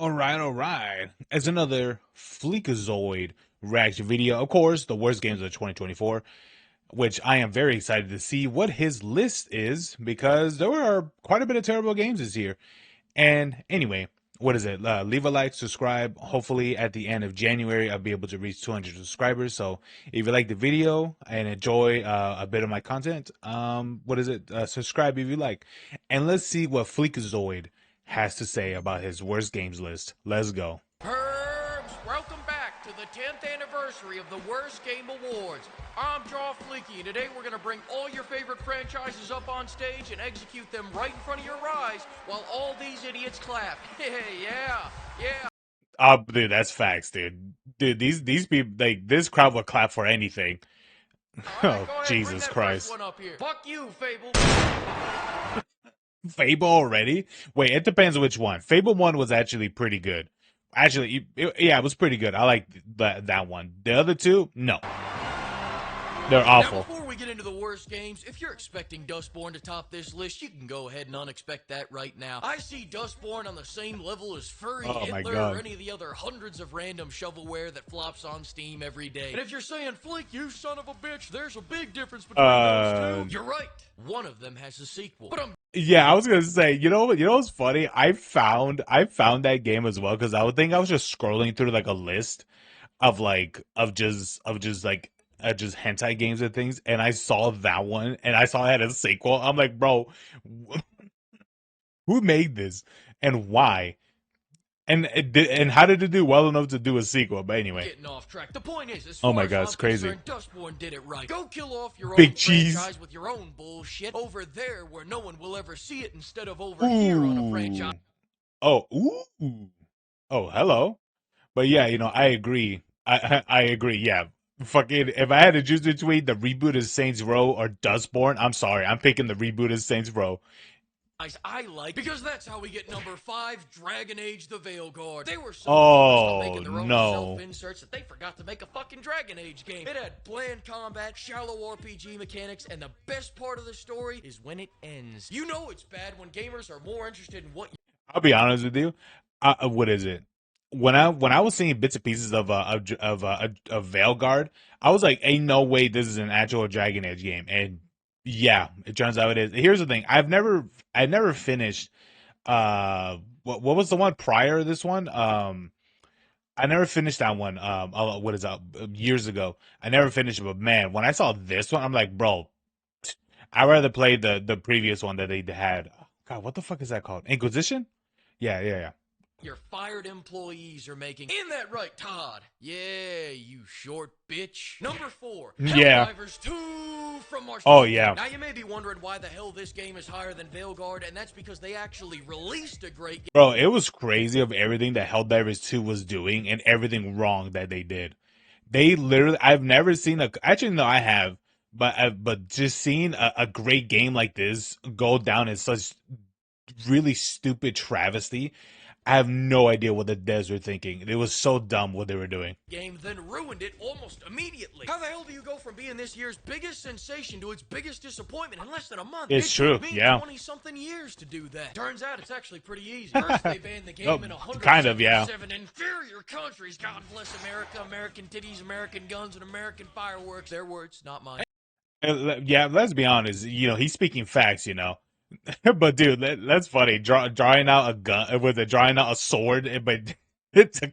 All right. As another FLEEKAZOID reaction video, of course, the worst games of 2024, which I am very excited to see what his list is because there are quite a bit of terrible games this year. And anyway, what is it? Leave a like, subscribe. Hopefully, at the end of January, I'll be able to reach 200 subscribers. So, if you like the video and enjoy a bit of my content, what is it? Subscribe if you like. And let's see what FLEEKAZOID has to say about his worst games list. Let's go. Herbs, welcome back to the 10th anniversary of the Worst Game Awards. I'm Jaw Fleeky, and today we're going to bring all your favorite franchises up on stage and execute them right in front of your eyes while all these idiots clap. Yeah. Dude, that's facts, dude. Dude, these people, like, this crowd would clap for anything. Right, Oh, Jesus Christ. One up here. Fuck you, Fable. Fable already? Wait, it depends which one. Fable 1 was actually pretty good. Actually, yeah, it was pretty good. I like that one. The other two, no. They're awful. Now, before we get into the worst games, if you're expecting Dustborn to top this list, you can go ahead and unexpect that right now. I see Dustborn on the same level as Furry, Hitler, or any of the other hundreds of random shovelware that flops on Steam every day. And if you're saying, Fleek, you son of a bitch, there's a big difference between those two. You're right. One of them has a sequel. But yeah, I was gonna say, you know what's funny? I found that game as well because I would think I was just scrolling through like a list of just hentai games and things, and I saw that one, and I saw it had a sequel. I'm like, bro, who made this and why? And how did it do well enough to do a sequel? But anyway, getting off track. The point is, as oh far my as God, I'm it's crazy. concerned, Dustborn did it right. Go kill off your Big own cheese franchise with your own bullshit over there where no one will ever see it instead of over here on a franchise. Oh, ooh. Oh, hello. But yeah, I agree. I agree. Yeah. Fucking, if I had to choose between the reboot of Saints Row or Dustborn, I'm sorry. I'm picking the reboot of Saints Row. I like, because that's how we get number 5, Dragon Age the Veilguard. They were so focused on making their own self-inserts that they forgot to make a fucking Dragon Age game. It had bland combat, shallow RPG mechanics, and the best part of the story is when it ends. You know it's bad when gamers are more interested in what I'll be honest with you. What is it? When I was seeing bits and pieces of Veilguard, I was like, "Ain't no way this is an actual Dragon Age game." And yeah, it turns out it is. Here's the thing: I never finished. What was the one prior to this one? I never finished that one. What is that? Years ago, I never finished it. But man, when I saw this one, I'm like, bro, I'd rather play the previous one that they had. God, what the fuck is that called? Inquisition? Yeah. your fired employees are making. In that right, Todd? Yeah, you short bitch. Number 4, Yeah. Helldivers 2 from March. Oh, yeah. Now you may be wondering why the hell this game is higher than Veilguard, and that's because they actually released a great game. Bro, it was crazy of everything that Helldivers 2 was doing and everything wrong that they did. They literally, I've never seen actually, no, I have, but just seeing a great game like this go down in such really stupid travesty. I have no idea what the devs were thinking. It was so dumb what they were doing. Game then ruined it almost immediately. How the hell do you go from being this year's biggest sensation to its biggest disappointment in less than a month? It's true, yeah. 20-something years to do that. Turns out it's actually pretty easy. First, they banned the game in 177 kind of, yeah. inferior countries. God bless America, American titties, American guns, and American fireworks. Their words, not mine. Yeah, let's be honest. He's speaking facts. But dude, that's funny. Drawing out a gun drawing out a sword, but it's a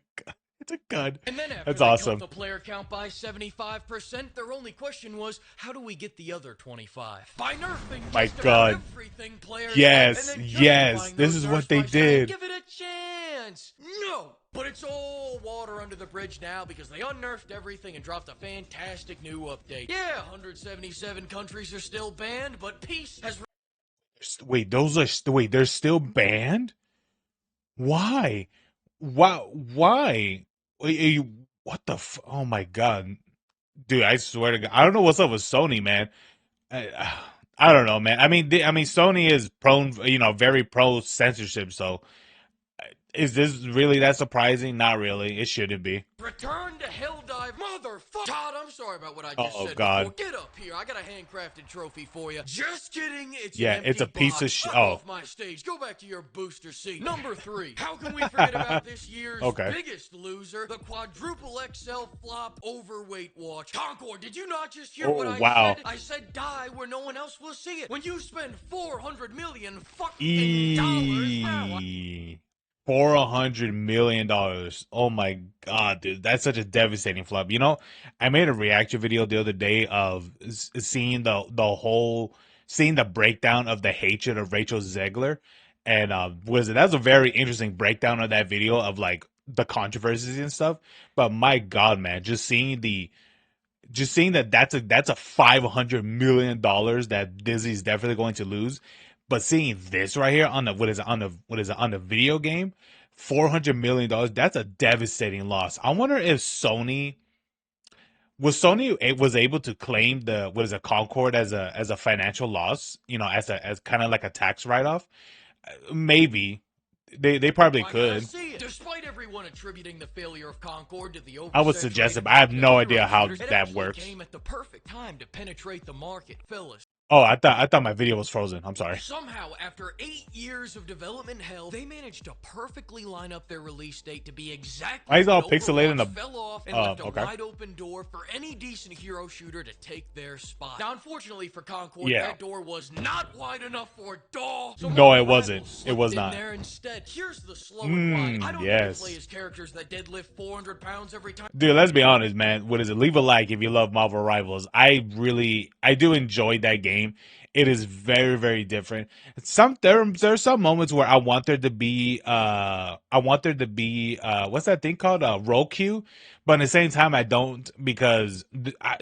gun. And then after that's awesome. The player count by 75%. Their only question was, how do we get the other 25? By nerfing My just God. about everything, players. Yes. This is what they did. Give it a chance. No. But it's all water under the bridge now because they unnerfed everything and dropped a fantastic new update. Yeah, 177 countries are still banned, but peace has. Wait, they're still banned? Why? Why? What the oh my God. Dude, I swear to God. I don't know what's up with Sony, man. I don't know, man. I mean Sony is prone, very pro censorship, so Is this really that surprising? Not really. It shouldn't be. Return to Helldive, motherfucker! Todd, I'm sorry about what I just Oh said before. God. Get up here. I got a handcrafted trophy for you. Just kidding. It's an Yeah, it's empty a piece of box. Fuck Oh, off my stage. Go back to your booster seat. Number 3. How can we forget about this year's okay. biggest loser, the quadruple XL flop overweight watch? Concord, did you not just hear what Oh I wow. said? I said die where no one else will see it. When you spend 400 million fucking dollars. $400 million. Oh my god, dude, that's such a devastating flop. You know, I made a reaction video the other day of seeing seeing the breakdown of the hatred of Rachel Zegler, and that's a very interesting breakdown of that video of like the controversies and stuff. But my god, man, just seeing that that's a $500 million that Disney's definitely going to lose, but seeing this right here on the on the video game, $400 million, that's a devastating loss. I wonder if Sony was able to claim the Concord as a financial loss, you know, as kind of like a tax write off. Maybe they probably Why can't I could. see it? Despite everyone attributing the failure of Concord to the I would suggest it, oversaturated but I have market no of idea hero how shooters, it that actually works. came at the perfect time to penetrate the market. Phyllis. Oh, I thought my video was frozen. I'm sorry. Somehow, after 8 years of development hell, they managed to perfectly line up their release date to be exactly Why is it all when pixelated Overwatch and fell off and left a okay. wide open door for any decent hero shooter to take their spot. Now, unfortunately for Concord, Yeah. that door was not wide enough for DAW. So No, more it wasn't. rivals It was slipped in not. there instead. Here's the slow and wide. I don't need to Yes. play as characters that deadlift 400 pounds every time. Dude, let's be honest, man. What is it? Leave a like if you love Marvel Rivals. I do enjoy that game. It is very, very different. There are some moments where I want there to be what's that thing called, roll queue, but at the same time I don't, because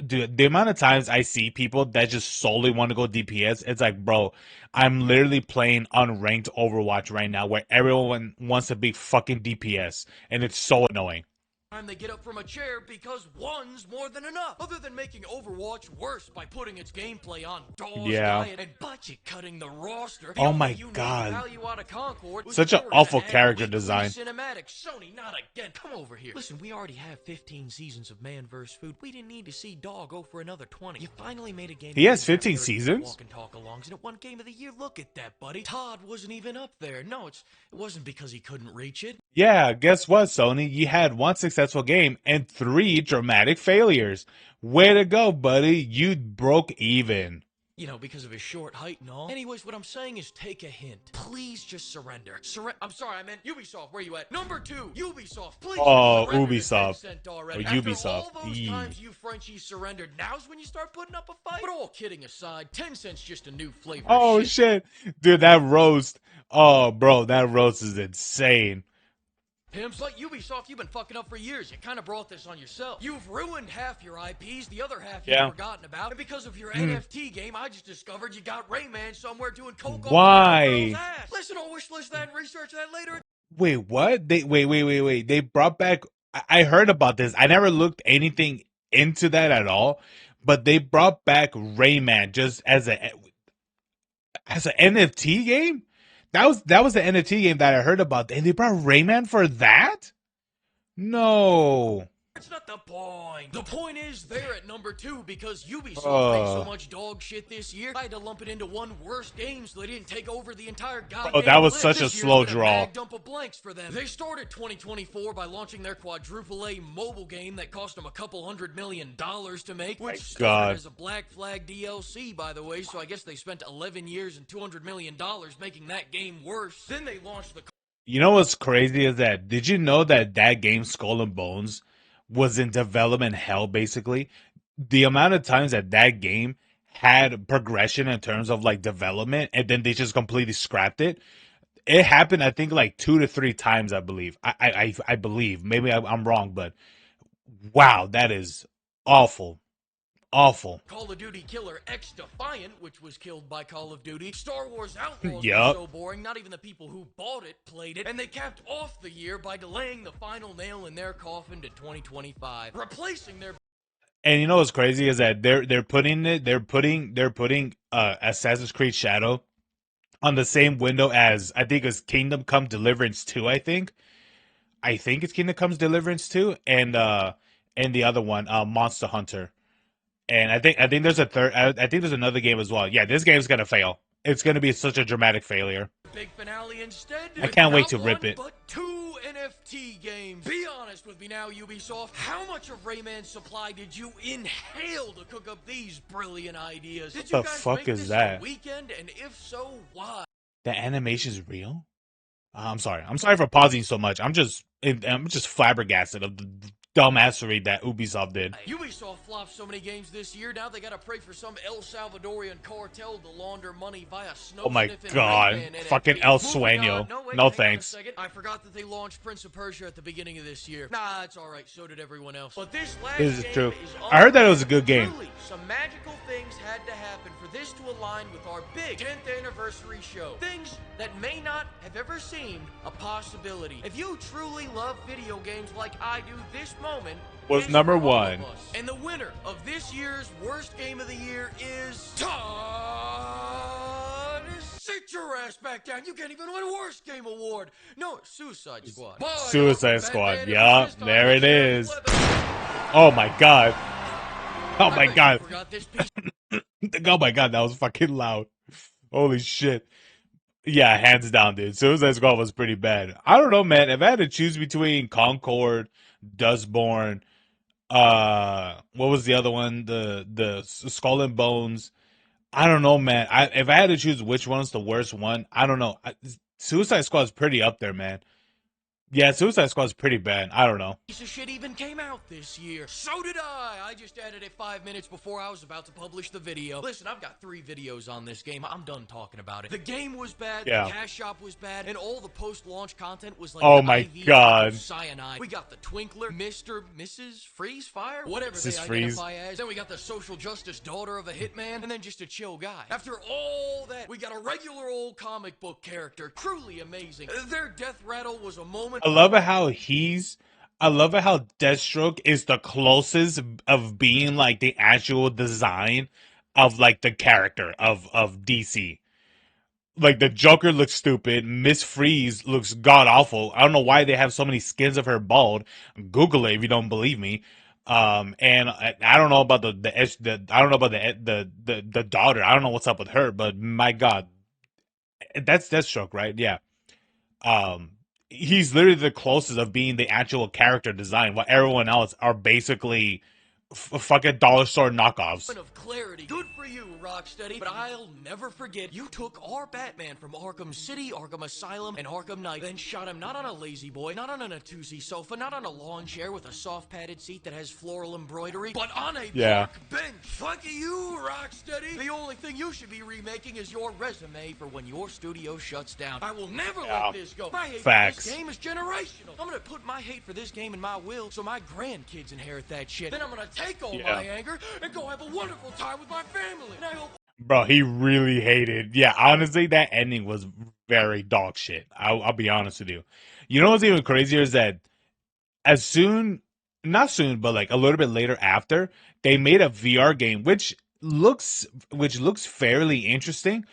dude, the amount of times I see people that just solely want to go DPS, it's like, bro, I'm literally playing unranked Overwatch right now where everyone wants to be fucking DPS, and it's so annoying. Time they get up from a chair, because one's more than enough. Other than making Overwatch worse by putting its gameplay on DAW's diet and budget cutting the roster, the Oh only my unique god. value out of Concord was Such an Jordan awful and character weekly design. cinematics. Sony, not again. Come over here. Listen, we already have 15 seasons of Man vs. Food. We didn't need to see DAW go for another 20. You finally made a game. He has 15 seasons? Walk and talk alongs, and it won Game of the Year. Look at that, buddy. Todd wasn't even up there. No, it wasn't because he couldn't reach it. Yeah, guess what, Sony? You had one successful game and 3 dramatic failures. Way to go, buddy. You broke even. You know, because of his short height and all. Anyways, what I'm saying is take a hint. Please just surrender. I'm sorry, I meant Ubisoft. Where you at? Number 2, Ubisoft. Please surrender Ubisoft. to Tencent already. Or After Ubisoft. all those times you Frenchies surrendered, now's when you start putting up a fight? But all kidding aside, Tencent's just a new flavor. Oh, shit. Dude, that roast. Oh, bro, that roast is insane. Pimps, like Ubisoft, you've been fucking up for years. You kind of brought this on yourself. You've ruined half your IPs, the other half you've forgotten about. And because of your NFT game, I just discovered you got Rayman somewhere doing coke. Why? Ass. Listen, I'll wish list that and research that later. Wait, what? Wait. They brought back. I heard about this. I never looked anything into that at all. But they brought back Rayman just as an NFT game. That was the NFT game that I heard about, and they brought Rayman for that? No. That's not the point. The point is they're at number 2 because Ubisoft made so much dog shit this year. I had to lump it into one worst game so they didn't take over the entire goddamn Oh, that was list. such a slow draw. Dump of blanks for them. They started 2024 by launching their quadruple A mobile game that cost them a couple $100 million to make, which started as a Black Flag DLC, by the way. So I guess they spent 11 years and $200 million making that game worse. Then they launched the. You know what's crazy is that, did you know that game Skull and Bones was in development hell, basically? The amount of times that game had progression in terms of like development, and then they just completely scrapped it. It happened, I think, like 2 to 3 times, I believe. I believe. Maybe I'm wrong, but wow, that is awful. Awful. Call of Duty Killer X Defiant, which was killed by Call of Duty. Star Wars Outlaws was so boring, not even the people who bought it played it. And they capped off the year by delaying the final nail in their coffin to 2025, replacing their. And you know what's crazy is that they're putting Assassin's Creed Shadow on the same window as I think it's Kingdom Come Deliverance 2, I think it's Kingdom Comes Deliverance 2 and the other one, Monster Hunter. And I think there's a third. I think there's another game as well. Yeah, this game's gonna fail. It's gonna be such a dramatic failure. Big finale instead. I can't wait Not to rip one, it. but 2 NFT games. Be honest with me now, Ubisoft. How much of Rayman's supply did you inhale to cook up these brilliant ideas? Did you The guys fuck make is this that? a weekend? And if so, why? The animation's real. I'm sorry. I'm sorry for pausing so much. I'm just flabbergasted of the dumbassery that Ubisoft did. Ubisoft flopped so many games this year, now they gotta pray for some El Salvadorian cartel to launder money via snow Oh my sniffing god. Rayman NFT. Fucking El Moving on. Sueño. No, wait, No hang on a thanks. second. I forgot that they launched Prince of Persia at the beginning of this year. Nah, it's alright, so did everyone else. But this last This is game true. is I heard that it was a good game. Truly, some magical things had to happen for this to align with our big 10th anniversary show. Things that may not have ever seemed a possibility. If you truly love video games like I do, this moment Was is number for all of one. us. And the winner of this year's worst game of the year is Todd. Sit your ass back down. You can't even win a worst game award. No, Suicide Squad. Suicide Squad. Yup, there it is. Oh my god. Oh my god. Oh my god, that was fucking loud. Holy shit. Yeah, hands down, dude. Suicide Squad was pretty bad. I don't know, man. If I had to choose between Concord, Dustborn, what was the other one? The Skull and Bones. I don't know, man. If I had to choose which one's the worst one, I don't know. Suicide Squad's pretty up there, man. Yeah, Suicide Squad's pretty bad. I don't know. Piece of shit even came out this year. So did I. I just added it 5 minutes before I was about to publish the video. Listen, I've got 3 videos on this game. I'm done talking about it. The game was bad. Yeah. The cash shop was bad, and all the post-launch content was like Oh the my IV god. cyanide. We got the Twinkler, Mr. Mrs. Freeze Fire, whatever Mrs. they Freeze. identify as. Then we got the social justice daughter of a hitman, and then just a chill guy. After all that, we got a regular old comic book character. Truly amazing. Their death rattle was a moment. I love it how Deathstroke is the closest of being like the actual design of like the character of DC. Like the Joker looks stupid, Miss Freeze looks god awful. I don't know why they have so many skins of her bald. Google it if you don't believe me. And I don't know about I don't know about the daughter. I don't know what's up with her, but my god, that's Deathstroke, right? Yeah. Um, he's literally the closest of being the actual character design, while everyone else are basically fucking dollar store knockoffs. Of clarity. Good for you, Rocksteady. But I'll never forget you took our Batman from Arkham City, Arkham Asylum, and Arkham Knight, then shot him not on a lazy boy, not on a Natuzzi sofa, not on a lawn chair with a soft padded seat that has floral embroidery, but on a park bench. Fuck you, Rocksteady. The only thing you should be remaking is your resume for when your studio shuts down. I will never let this go. My hate for this game is generational. I'm gonna put my hate for this game in my will so my grandkids inherit that shit. Then I'm gonna take all my anger and go have a wonderful time with my family. And I hope. Bro, he really hated. Yeah, honestly, that ending was very dog shit. I'll be honest with you. You know what's even crazier is that not soon, but like a little bit later after, they made a VR game which looks fairly interesting.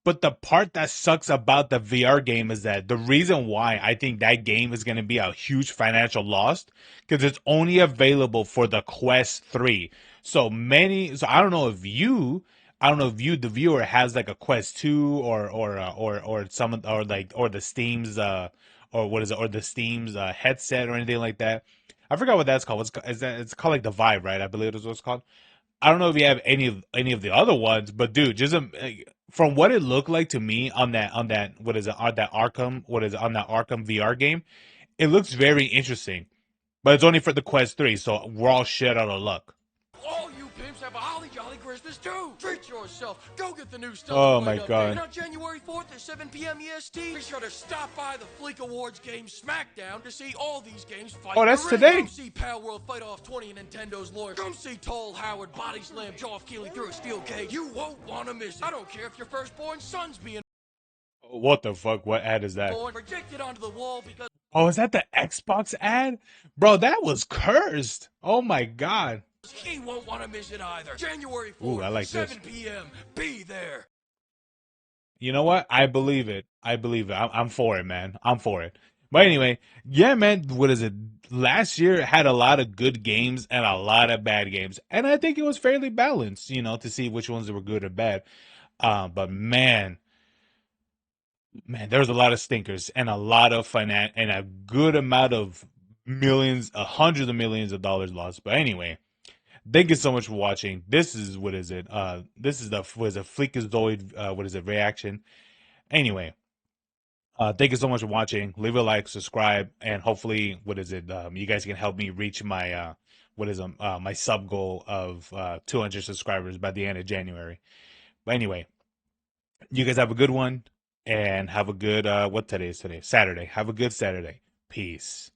But the part that sucks about the VR game is that the reason why I think that game is going to be a huge financial loss because it's only available for the Quest 3. So I don't know if you, the viewer, has like a Quest 2 or the Steam's or what is it, or the Steam's headset or anything like that. I forgot what that's called. It's called like the Vive, right? I believe is what it's called. I don't know if you have any of the other ones, but dude, just from what it looked like to me on that what is it on that Arkham VR game, it looks very interesting. But it's only for the Quest 3, so we're all shit out of luck. All you pimps have a holly jolly Christmas too. Treat yourself. Go get the new stuff. Oh my god. And on January 4th at 7 p.m. EST, be sure to stop by the Fleek Awards Game Smackdown to see all these games fight. Oh, that's today. Come see Pal World fight off 20 and Nintendo's lawyer. Come see Tall Howard body slam Geoff Keighley through a steel cage. You won't want to miss it. I don't care if your firstborn son's being What the fuck? What ad is that? projected onto the wall because. Oh, is that the Xbox ad? Bro, that was cursed. Oh my god. He won't want to miss it either. January 4th, Ooh, I like 7 p.m. Be there. You know what? I believe it. I believe it. I'm for it, man. I'm for it. But anyway, yeah, man. What is it? Last year had a lot of good games and a lot of bad games, and I think it was fairly balanced. To see which ones were good or bad. But man, there was a lot of stinkers and a lot of and a good amount of millions, hundreds of millions of dollars lost. But anyway, thank you so much for watching. This is what is it? This is the was a FLEEKAZOID what is it reaction. Anyway, thank you so much for watching. Leave a like, subscribe, and hopefully, what is it? You guys can help me reach my my sub goal of 200 subscribers by the end of January. But anyway, you guys have a good one and have a good what today is today? Saturday. Have a good Saturday. Peace.